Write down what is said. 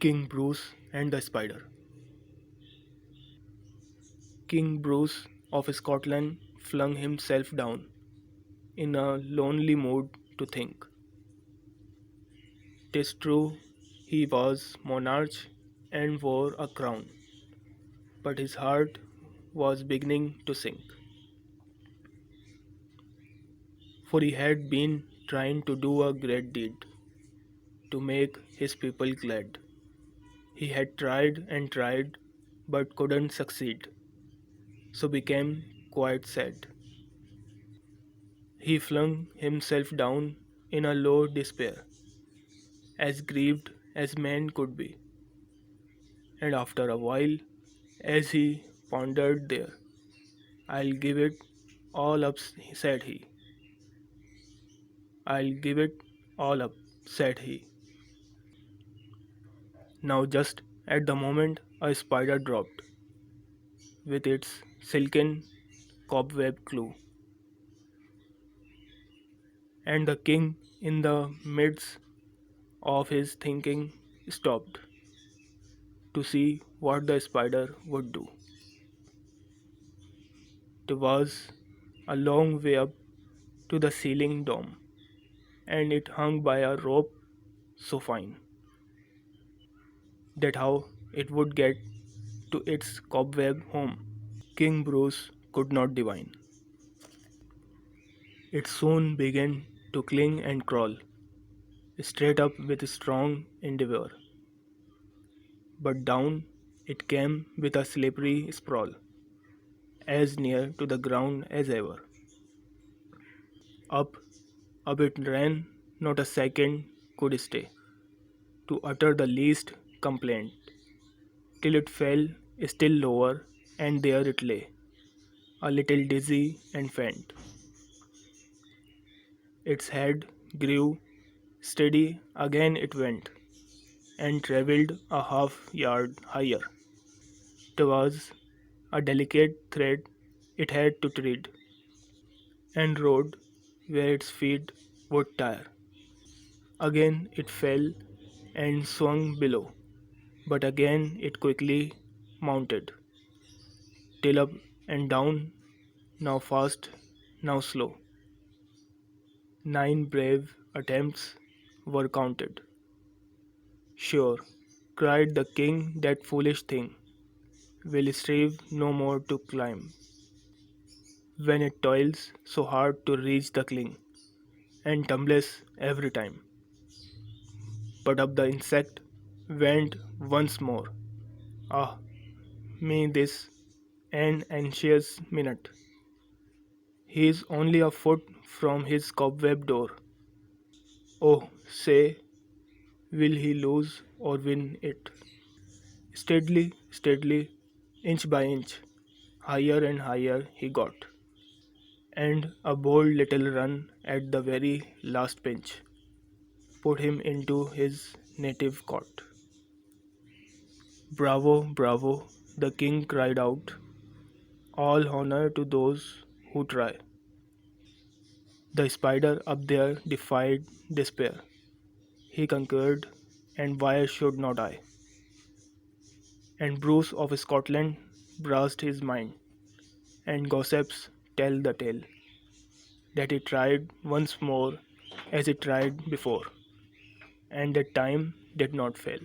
King Bruce and the Spider. King Bruce of Scotland flung himself down in a lonely mood to think. 'Tis true he was monarch and wore a crown, but his heart was beginning to sink, for he had been trying to do a great deed to make his people glad. He had tried and tried but couldn't succeed, so became quite sad. He flung himself down in a low despair, as grieved as man could be, and after a while, as he pondered there, I'll give it all up, said he. I'll give it all up, said he. Now, just at the moment, a spider dropped with its silken cobweb clue, and the king, in the midst of his thinking, stopped to see what the spider would do. It was a long way up to the ceiling dome, and it hung by a rope so fine that how it would get to its cobweb home, King Bruce could not divine. It soon began to cling and crawl, straight up with strong endeavor, but down it came with a slippery sprawl, as near to the ground as ever. Up, up it ran, not a second could stay, to utter the least complaint, till it fell still lower, and there it lay, a little dizzy and faint. Its head grew steady, again it went, and travelled a half yard higher. It was a delicate thread it had to tread, and rode where its feet would tire. Again it fell and swung below, but again it quickly mounted, till up and down, now fast, now slow. 9 brave attempts were counted. Sure, cried the king, that foolish thing will strive no more to climb, when it toils so hard to reach the cling, and tumbles every time. But up the insect went once more. Ah, me this an anxious minute. He is only a foot from his cobweb door. Oh, say, will he lose or win it? Steadily, steadily, inch by inch, higher and higher he got, and a bold little run at the very last pinch put him into his native court. Bravo, bravo, the king cried out, all honor to those who try. The spider up there defied despair. He conquered, and why should not I? And Bruce of Scotland braced his mind, and gossips tell the tale that he tried once more as he tried before, and that time did not fail.